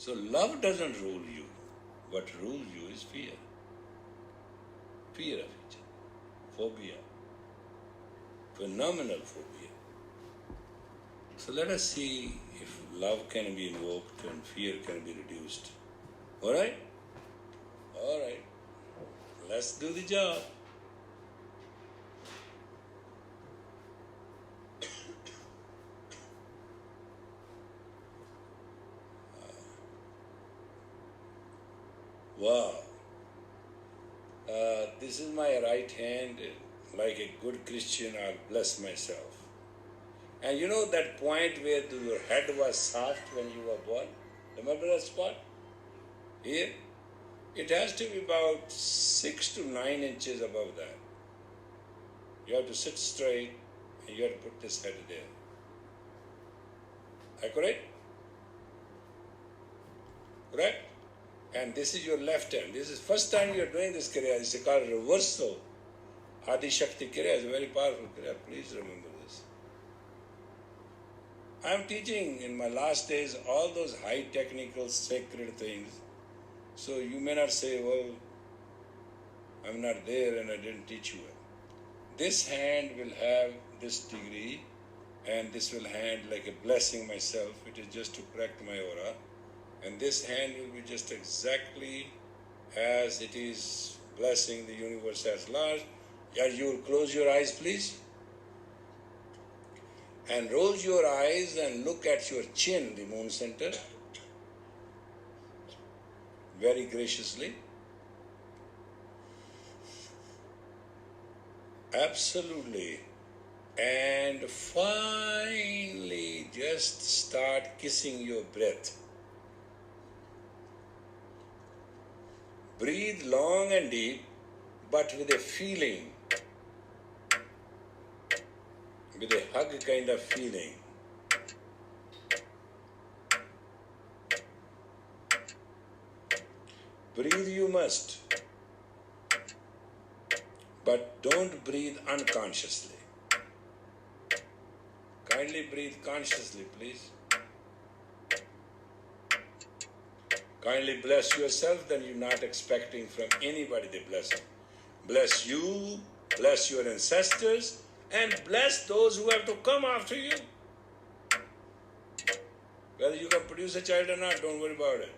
So love doesn't rule you. What rules you is fear. Fear of each other. Phobia. Phenomenal phobia. So let us see if love can be invoked and fear can be reduced. Alright? Alright. Let's do the job. Wow. This is my right hand. Like a good Christian, I'll bless myself. And you know that point where your head was soft when you were born? Remember that spot? Here? It has to be about 6 to 9 inches above that. You have to sit straight and you have to put this head there. Correct? Correct? And this is your left hand. This is first time you are doing this Kriya. This is called reversal. Adi Shakti Kriya is a very powerful Kriya. Please remember this. I am teaching in my last days all those high technical sacred things. So you may not say, well, I'm not there and I didn't teach you it. This hand will have this degree and this will hand like a blessing myself. It is just to correct my aura. And this hand will be just exactly as it is blessing the universe as large. Yeah, you will close your eyes, please. And roll your eyes and look at your chin, the moon center. Very graciously. Absolutely. And finally just start kissing your breath. Breathe long and deep, but with a feeling, with a hug kind of feeling. Breathe you must, but don't breathe unconsciously. Kindly breathe consciously, please. Kindly bless yourself, then you're not expecting from anybody the blessing. Bless you, bless your ancestors, and bless those who have to come after you. Whether you can produce a child or not, don't worry about it.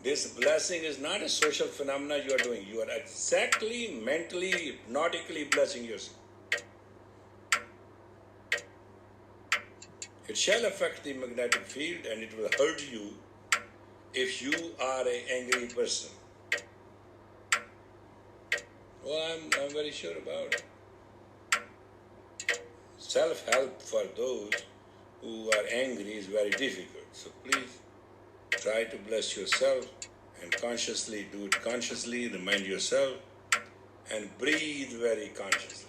This blessing is not a social phenomena you are doing. You are exactly mentally, hypnotically blessing yourself. It shall affect the magnetic field and it will hurt you if you are an angry person. Well, I'm very sure about it. Self-help for those who are angry is very difficult. So please, try to bless yourself and consciously do it consciously, remind yourself and breathe very consciously.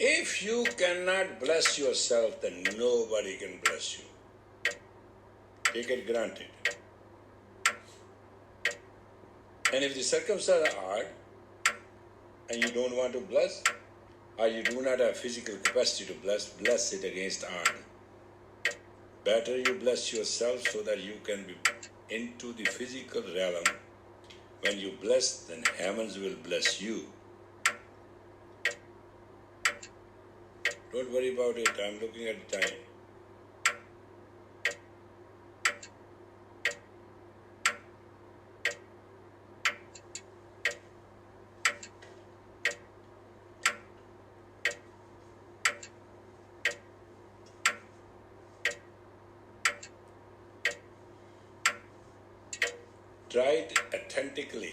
If you cannot bless yourself, then nobody can bless you. Take it granted. And if the circumstances are hard, and you don't want to bless, or you do not have physical capacity to bless it against hard. Better you bless yourself so that you can be into the physical realm. When you bless, then heavens will bless you. Don't worry about it, I'm looking at the time. try it authentically.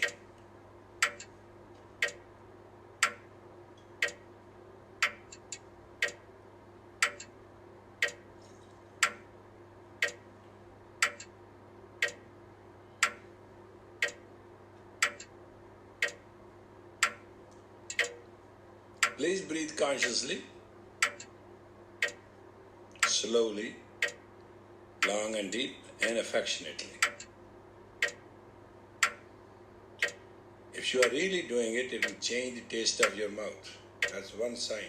Please breathe consciously, slowly, long and deep, and affectionately. If you are really doing it, it will change the taste of your mouth. That's one sign.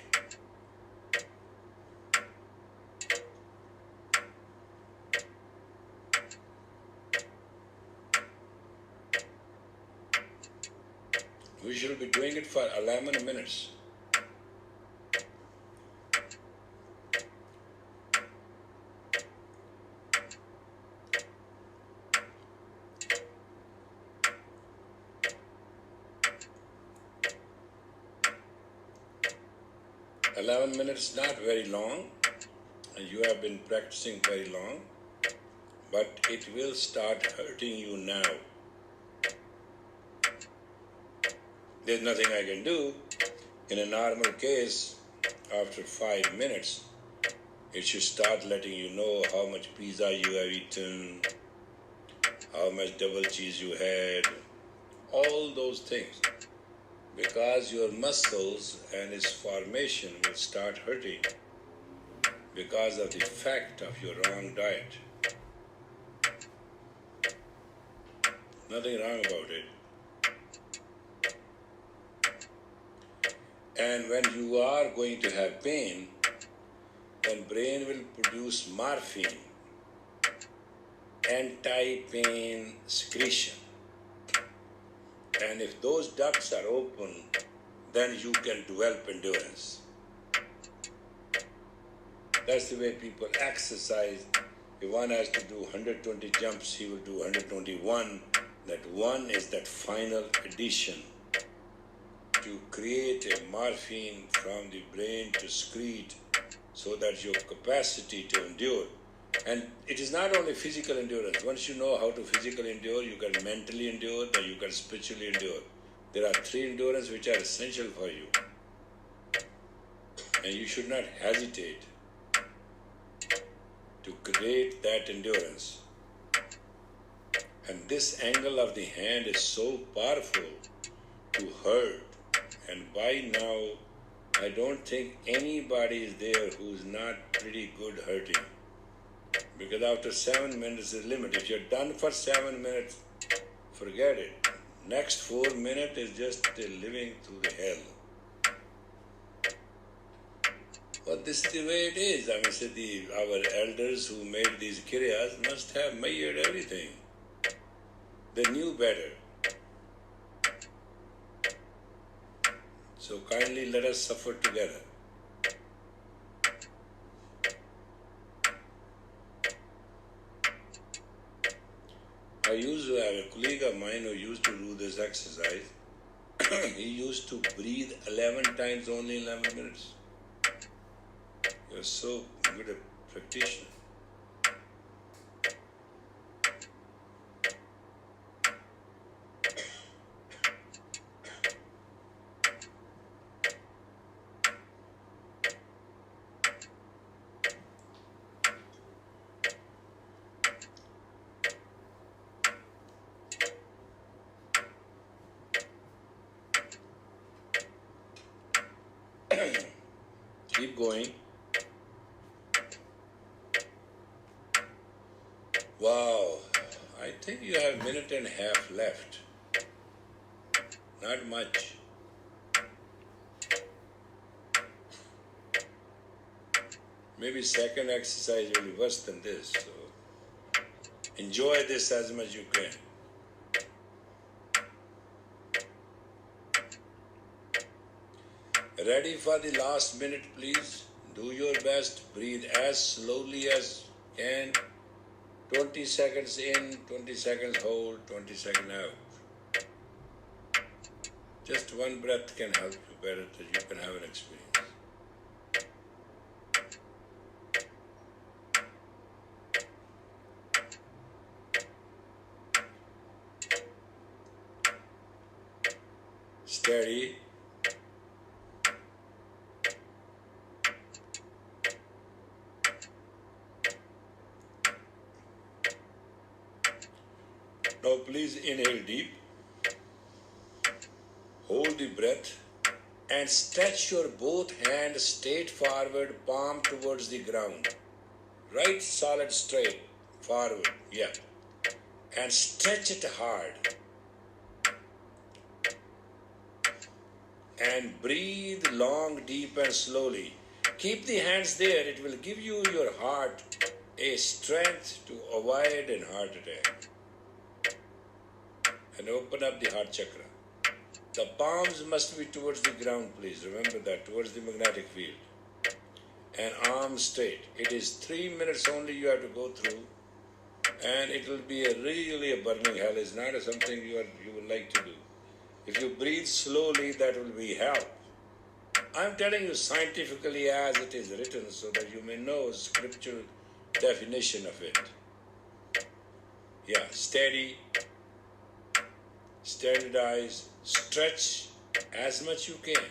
We should be doing it for 11 minutes. "11 minutes, not very long, and you have been practicing very long, but it will start hurting you now. There's nothing I can do. In a normal case, after 5 minutes, it should start letting you know how much pizza you have eaten, how much double cheese you had, all those things. Because your muscles and its formation will start hurting because of the effect of your wrong diet. Nothing wrong about it. And when you are going to have pain, then brain will produce morphine, anti-pain secretion. And if those ducts are open, then you can develop endurance. That's the way people exercise. If one has to do 120 jumps, he will do 121. That one is that final addition to create a morphine from the brain to secrete so that your capacity to endure. And it is not only physical endurance. Once you know how to physically endure, you can mentally endure, then you can spiritually endure. There are 3 endurance which are essential for you. And you should not hesitate to create that endurance. And this angle of the hand is so powerful to hurt. And by now, I don't think anybody is there who is not pretty good hurting. Because after 7 minutes is the limit. If you're done for 7 minutes, forget it. Next 4 minutes is just living through the hell. But this is the way it is. I mean, our elders who made these Kriyas must have measured everything. They knew better. So kindly let us suffer together. I used to have a colleague of mine who used to do this exercise. He used to breathe 11 times only in 11 minutes. He was so good a practitioner. Keep going. Wow, I think you have a minute and a half left. Not much. Maybe second exercise will be worse than this. So enjoy this as much as you can. Ready for the last minute, please. Do your best. Breathe as slowly as you can. 20 seconds in, 20 seconds hold, 20 seconds out. Just one breath can help you better so you can have an experience. Steady. Now please inhale deep. Hold the breath and stretch your both hands straight forward, palm towards the ground. Right solid straight forward, yeah. And stretch it hard. And breathe long, deep and slowly. Keep the hands there. It will give you your heart a strength to avoid a heart attack. And open up the heart chakra. The palms must be towards the ground, please. Remember that, towards the magnetic field. And arms straight. It is 3 minutes only you have to go through. And it will be really a burning hell. It's not something you would like to do. If you breathe slowly, that will be help. I'm telling you scientifically as it is written so that you may know scriptural definition of it. Yeah, steady. Standardize, stretch as much you can.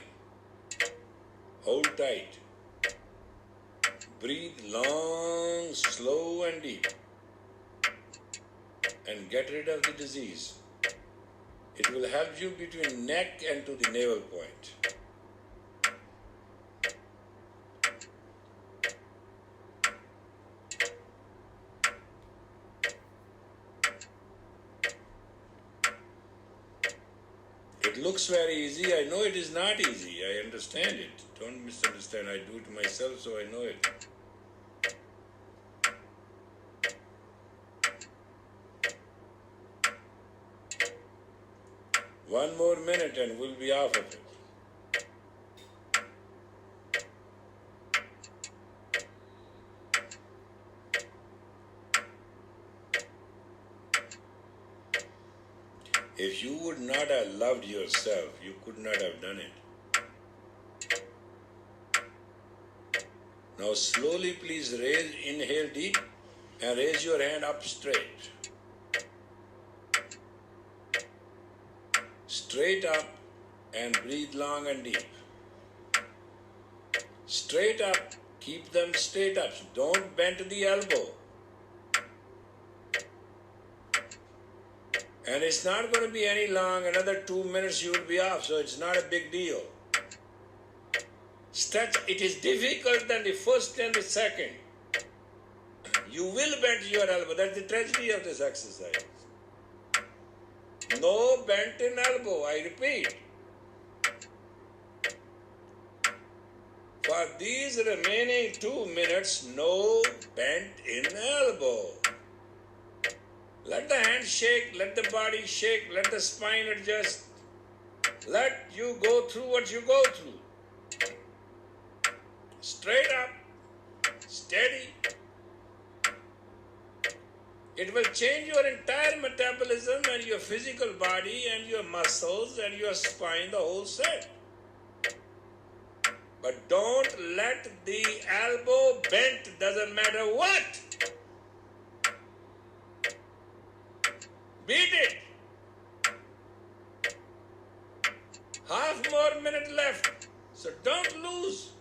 Hold tight. Breathe long, slow and deep. And get rid of the disease. It will help you between neck and to the navel point. It looks very easy. I know it is not easy. I understand it. Don't misunderstand. I do it myself, so I know it. One more minute and we'll be off of it. If you would not have loved yourself, you could not have done it. Now slowly please inhale deep and raise your hand up straight. Straight up and breathe long and deep. Straight up, keep them straight up. Don't bend the elbow. And it's not going to be any long, another 2 minutes you will be off, so it's not a big deal. Stretch, it is difficult than the first and the second. You will bend your elbow, that's the tragedy of this exercise. No bent in elbow, I repeat. For these remaining 2 minutes, no bent in elbow. Let the hands shake, let the body shake, let the spine adjust. Let you go through what you go through. Straight up, steady. It will change your entire metabolism and your physical body and your muscles and your spine, the whole set. But don't let the elbow bent, doesn't matter what. Beat it. Half more minute left, so don't lose.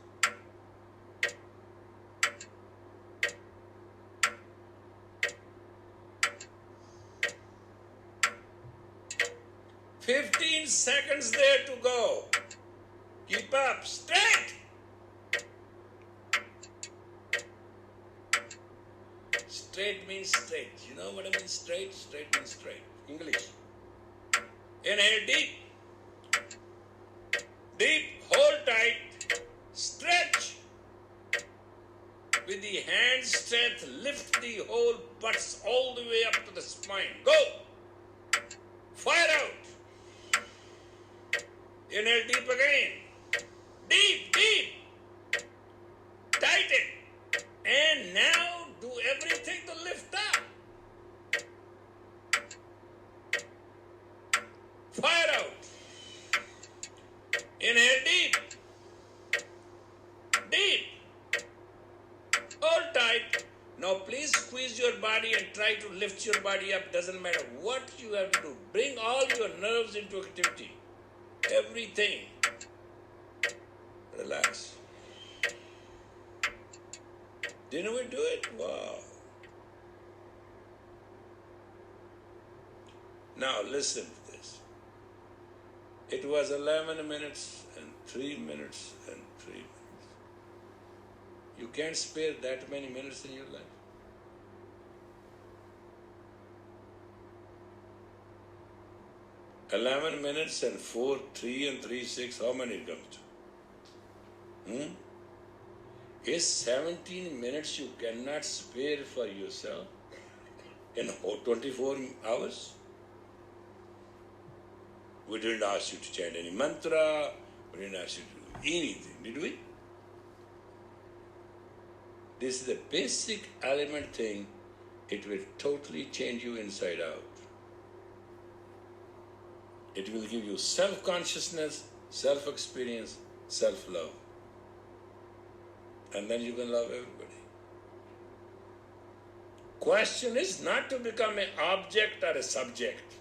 "15 seconds there to go. Keep up, straight. Straight means straight. You know what I mean? Straight? Straight means straight. English. Inhale deep. Deep. Hold tight. Stretch. With the hand strength, lift the whole butts all the way up to the spine. Go. Fire out. Inhale deep again. Deep, deep. Tighten. And now do everything to lift up. Fire out. Inhale deep. Deep. Hold tight. Now please squeeze your body and try to lift your body up. Doesn't matter what you have to do. Bring all your nerves into activity. everything. Relax. Didn't we do it? Wow. Now listen to this. It was 11 minutes and 3 minutes and 3 minutes. You can't spare that many minutes in your life. $11 minutes and 4, 3 and 3, 6, how many it comes to? Is 17 minutes you cannot spare for yourself in 24 hours? We didn't ask you to chant any mantra, we didn't ask you to do anything, did we? This is the basic element thing. It will totally change you inside out. It will give you self-consciousness, self-experience, self-love. And then you can love everybody. Question is not to become an object or a subject.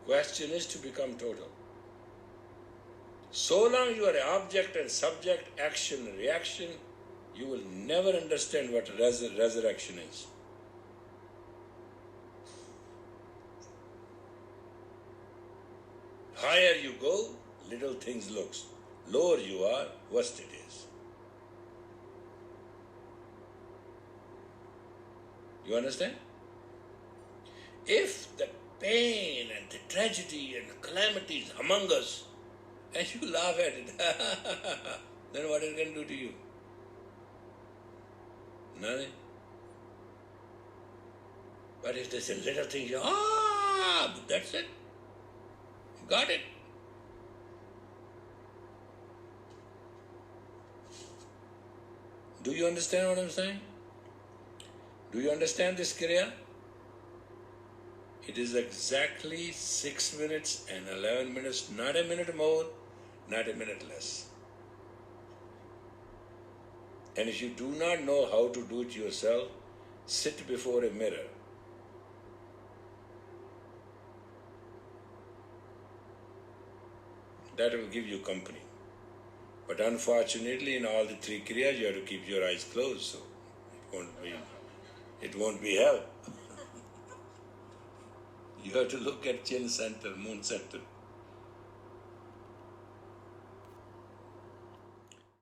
Question is to become total. So long you are an object and subject, action and reaction, you will never understand what resurrection is. Higher you go, little things looks. Lower you are, worse it is. You understand? If the pain and the tragedy and calamity is among us, and you laugh at it, then what it can do to you? Nothing. But if there's a little thing, that's it. You got it. Do you understand what I'm saying? Do you understand this Kriya? It is exactly 6 minutes and 11 minutes, not a minute more, not a minute less. And if you do not know how to do it yourself, sit before a mirror. That will give you company. But unfortunately, in all the 3 Kriyas, you have to keep your eyes closed, so it won't be help. You have to look at chin center, moon center.